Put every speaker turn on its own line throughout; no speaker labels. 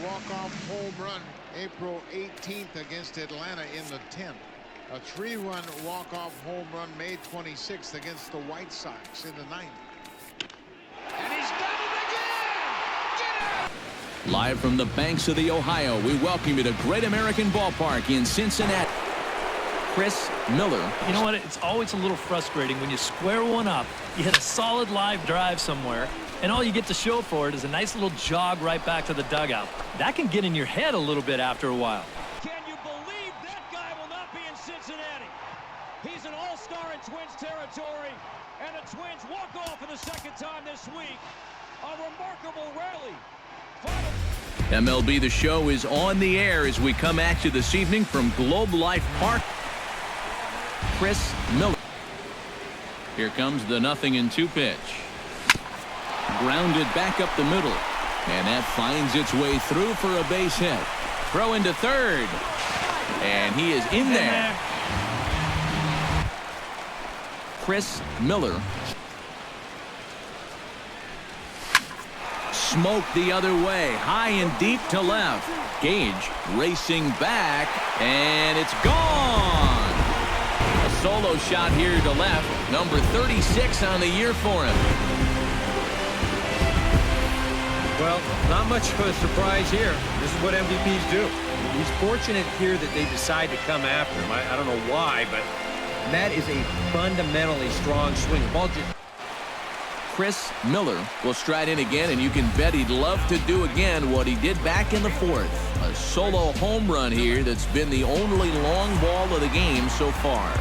walk-off home run April 18th against Atlanta in the 10th. A 3-run walk-off home run May 26th against the White Sox in the 9th. And he's done it again! Get it!
Live from the banks of the Ohio, we welcome you to Great American Ballpark in Cincinnati. Chris Miller.
You know what? It's always a little frustrating when you square one up, you hit a solid live drive somewhere, and all you get to show for it is a nice little jog right back to the dugout. That can get in your head a little bit after a while.
Can you believe that guy will not be in Cincinnati? He's an all-star in Twins territory, and the Twins walk off for the second time this week. A remarkable rally.
MLB The Show is on the air as we come at you this evening from Globe Life Park. Chris Miller. Here comes the 0-2 pitch. Grounded back up the middle. And that finds its way through for a base hit. Throw into third. And he is in there. Chris Miller. Smoked the other way. High and deep to left. Gage racing back. And it's gone. A solo shot here to left. Number 36 on the year for him.
Well, not much of a surprise here. This is what MVPs do. He's fortunate here that they decide to come after him. I don't know why, but that is a fundamentally strong swing. Ball just...
Chris Miller will stride in again, and you can bet he'd love to do again what he did back in the 4th. A solo home run here that's been the only long ball of the game so far.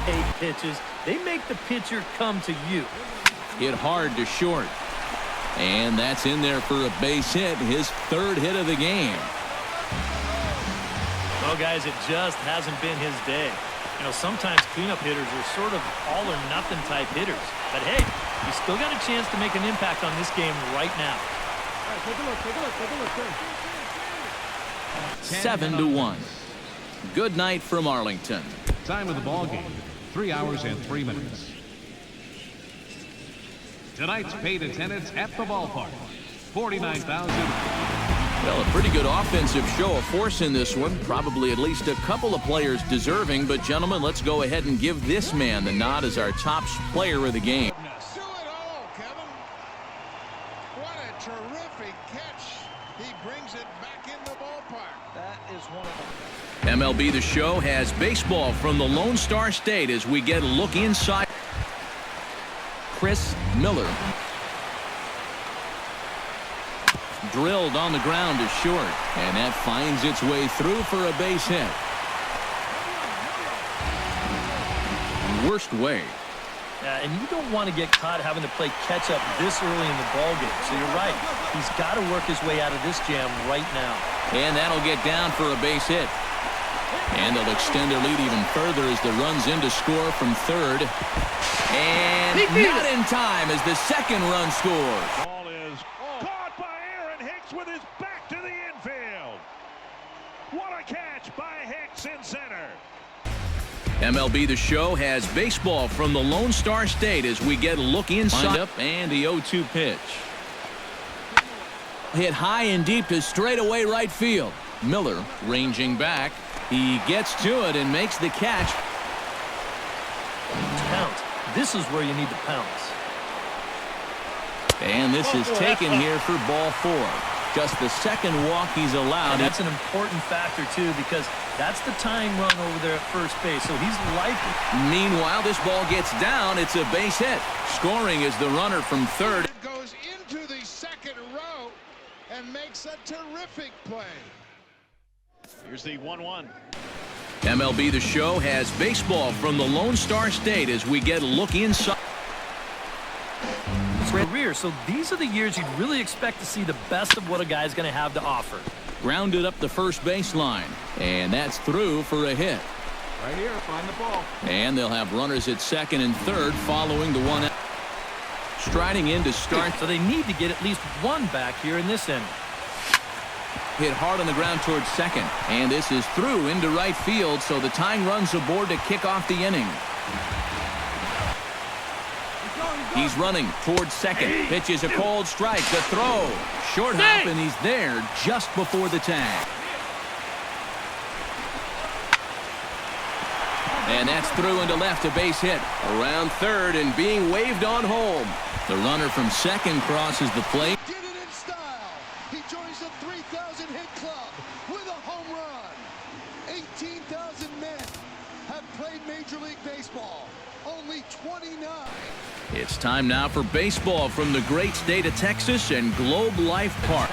8 pitches. They make the pitcher come to you.
Hit hard to short. And that's in there for a base hit, his 3rd hit of the game.
Well, guys, it just hasn't been his day. You know, sometimes cleanup hitters are sort of all-or-nothing type hitters. But, hey, he's still got a chance to make an impact on this game right now.
All right, take a look.
7-1. Good night from Arlington.
Time of the ball game, 3 hours and 3 minutes. Tonight's paid attendance at the ballpark, 49,000.
Well, a pretty good offensive show of force in this one. Probably at least a couple of players deserving. But, gentlemen, let's go ahead and give this man the nod as our top player of the game.
Do it all, Kevin. What a terrific catch. He brings it back in the ballpark.
That is one of them.
MLB The Show has baseball from the Lone Star State as we get a look inside. Chris Miller. Drilled on the ground to short, and that finds its way through for a base hit. Worst way.
And you don't want to get caught having to play catch up this early in the ballgame. So you're right. He's got to work his way out of this jam right now.
And that'll get down for a base hit. And they'll extend their lead even further as the run's in to score from 3rd. And not in time as the 2nd run scores.
Ball is caught by Aaron Hicks with his back to the infield. What a catch by Hicks in center.
MLB The Show has baseball from the Lone Star State as we get a look inside. Up and the 0-2 pitch. Hit high and deep to straightaway right field. Miller ranging back. He gets to it and makes the catch.
Pounce. This is where you need to pounce.
And this is taken here for ball 4. Just the 2nd walk he's allowed.
And that's an important factor, too, because that's the tying run over there at first base. So he's likely.
Meanwhile, this ball gets down. It's a base hit. Scoring is the runner from 3rd.
It goes into the 2nd row and makes a terrific play.
Here's the 1-1.
MLB The Show has baseball from the Lone Star State as we get a look inside.
Career, so these are the years you'd really expect to see the best of what a guy's going to have to offer.
Grounded up the first baseline, and that's through for a hit.
Right here, find the ball.
And they'll have runners at 2nd and 3rd following the 1 out. Striding in to start.
So they need to get at least 1 back here in this inning.
Hit hard on the ground towards 2nd, and this is through into right field, so the tying run's aboard to kick off the inning. He's running towards second. Pitches a cold strike. The throw. Short hop, and he's there just before the tag. And that's through into left, a base hit. Around third and being waved on home. The runner from second crosses the plate.
Did it in style. He joins the 3,000 hit club with a home run. 18,000 men have played Major League Baseball. Only 29.
It's time now for baseball from the great state of Texas and Globe Life Park.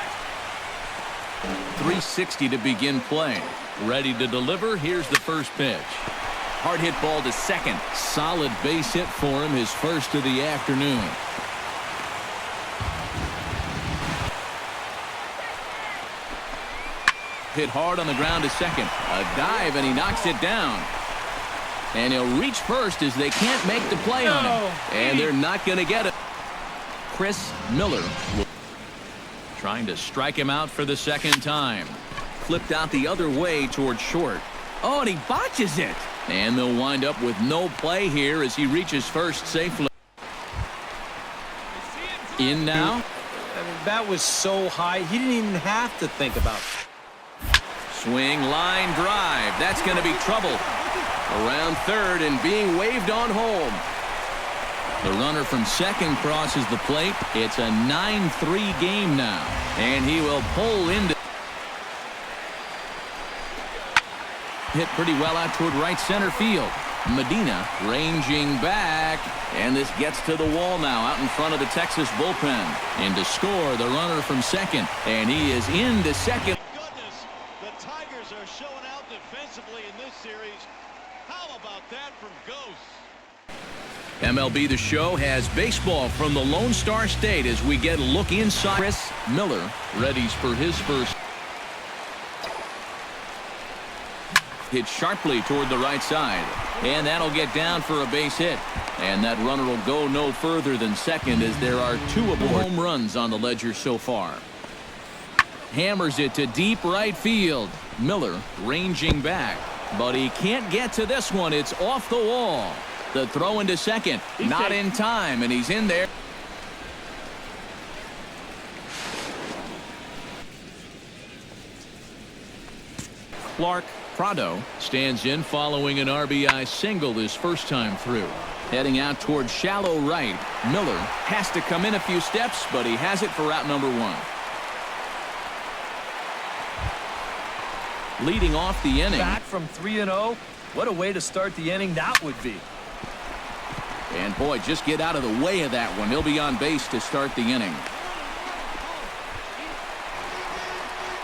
360 to begin play. Ready to deliver. Here's the first pitch. Hard hit ball to second. Solid base hit for him, his first of the afternoon. Hit hard on the ground to second. A dive, and he knocks it down. And he'll reach first as they can't make the play on him. And they're not going to get it. Chris Miller trying to strike him out for the second time. Flipped out the other way towards short. Oh, and he botches it. And they'll wind up with no play here as he reaches first safely. In now.
I mean, that was so high, he didn't even have to think about it.
Swing, line, drive. That's going to be trouble. Around third and being waved on home. The runner from second crosses the plate. It's a 9-3 game now. And he will pull into. Hit pretty well out toward right center field. Medina ranging back. And this gets to the wall now out in front of the Texas bullpen. And to score, the runner from second. And he is into second.
Goodness, the Tigers are showing out defensively in this series. How about that from Ghost?
MLB The Show has baseball from the Lone Star State as we get a look inside. Chris Miller readies for his first. Hit sharply toward the right side. And that'll get down for a base hit. And that runner will go no further than second as there are 2 home runs on the ledger so far. Hammers it to deep right field. Miller ranging back. But he can't get to this one. It's off the wall. The throw into second. Not in time, and he's in there. Clark Prado stands in following an RBI single his first time through. Heading out toward shallow right. Miller has to come in a few steps, but he has it for route number 1. Leading off the inning.
Back from 3-0. What a way to start the inning that would be.
And boy, just get out of the way of that one. He'll be on base to start the inning.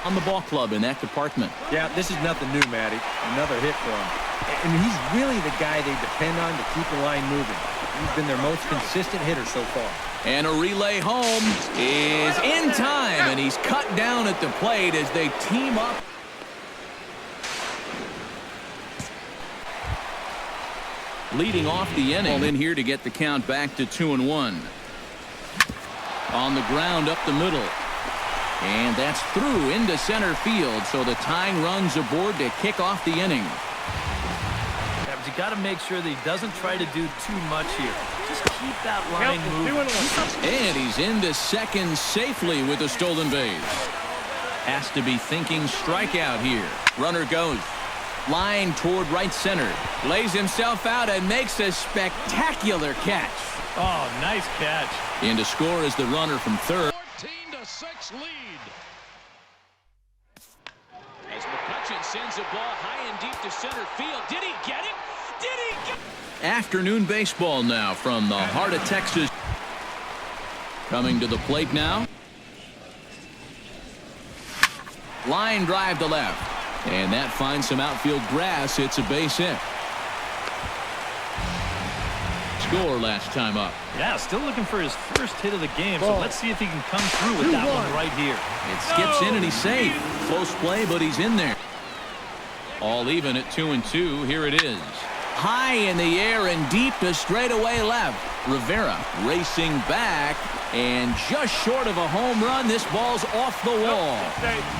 On the ball club in that department.
Yeah, this is nothing new, Matty. Another hit for him. I mean, he's really the guy they depend on to keep the line moving. He's been their most consistent hitter so far.
And a relay home is in time, and he's cut down at the plate as they team up. Leading off the inning. In here to get the count back to 2-1. On the ground up the middle. And that's through into center field, so the tying run's aboard to kick off the inning.
Yeah, but you got to make sure that he doesn't try to do too much here. Just keep that line moving.
And he's into second safely with a stolen base. Has to be thinking strikeout here. Runner goes. Line toward right center. Lays himself out and makes a spectacular catch.
Oh, nice catch.
In to score is the runner from third.
14-6 lead. As McCutcheon sends a ball high and deep to center field. Did he get it? Did he get it?
Afternoon baseball now from the heart of Texas. Coming to the plate now. Line drive to left. And that finds some outfield grass. It's a base hit. Score last time up.
Yeah, still looking for his first hit of the game. So let's see if he can come through with that one right here.
It skips in and he's safe. Close play, but he's in there. All even at 2-2. Here it is. High in the air and deep to straightaway left. Rivera racing back and just short of a home run. This ball's off the wall.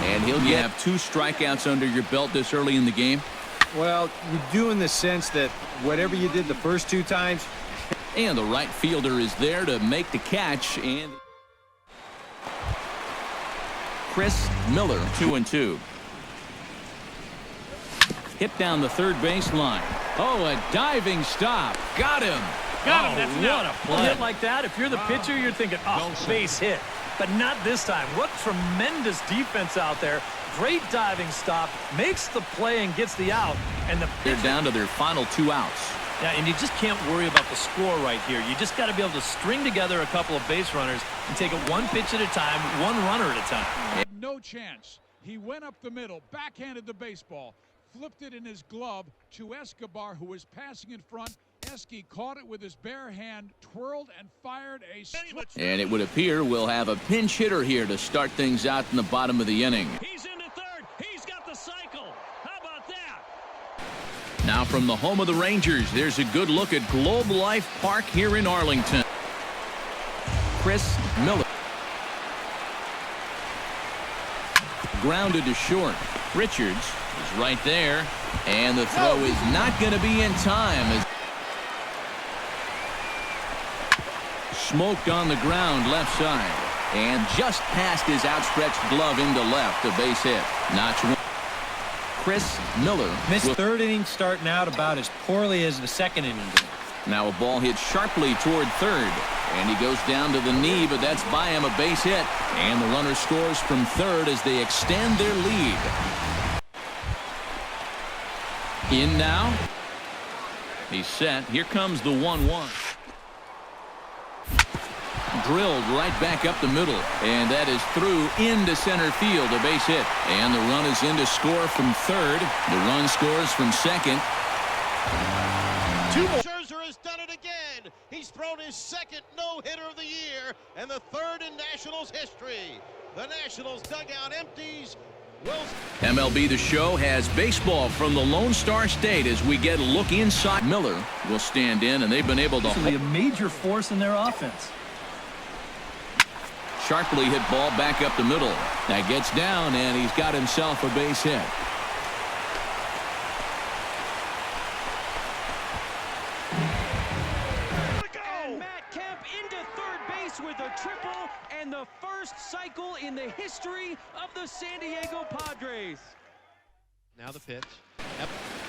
And he'll have 2 strikeouts under your belt this early in the game.
Well, you do in the sense that whatever you did the first 2 times,
And the right fielder is there to make the catch. And Chris Miller, 2-2. Hit down the third baseline. Oh, a diving stop. Got him.
Got him. That's what a play. A hit like that, if you're the pitcher, you're thinking, oh, base hit. But not this time. What tremendous defense out there. Great diving stop. Makes the play and gets the out. And
they're down to their final 2 outs.
Yeah, and you just can't worry about the score right here. You just got to be able to string together a couple of base runners and take it one pitch at a time, one runner at a time.
No chance. He went up the middle, backhanded the baseball, flipped it in his glove to Escobar, who was passing in front. Esky caught it with his bare hand, twirled and fired a strike.
And it would appear we'll have a pinch hitter here to start things out in the bottom of the inning.
He's into third. He's got the cycle. How about that?
Now from the home of the Rangers, there's a good look at Globe Life Park here in Arlington. Chris Miller. Grounded to short. Richards is right there. And the throw is not going to be in time. Smoked on the ground left side. And just past his outstretched glove into left, a base hit. Notch one. Chris Miller.
Missed third inning starting out about as poorly as the second inning did.
Now a ball hit sharply toward third. And he goes down to the knee, but that's by him, a base hit. And the runner scores from third as they extend their lead. In now. He's set. Here comes the 1-1. Drilled right back up the middle, and that is through into center field, a base hit. And the run is in to score from third. The run scores from second.
2 more. Scherzer has done it again. He's thrown his second no-hitter of the year and the third in Nationals history. The Nationals dugout empties.
MLB The Show has baseball from the Lone Star State as we get a look inside. Miller will stand in, and they've been able to
be a major force in their offense.
Sharply hit ball back up the middle. That gets down, and he's got himself a base hit.
And Matt Kemp into third base with a triple and the first cycle in the history of the San Diego Padres.
Now the pitch.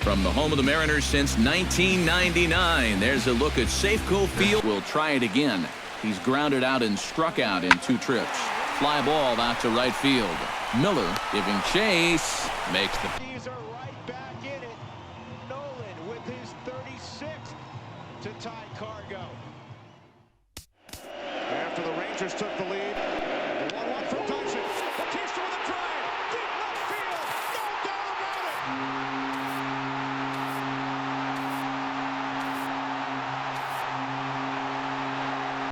From the home of the Mariners since 1999, there's a look at Safeco Field. We'll try it again. He's grounded out and struck out in 2 trips. Fly ball out to right field. Miller giving chase. Makes the...
These are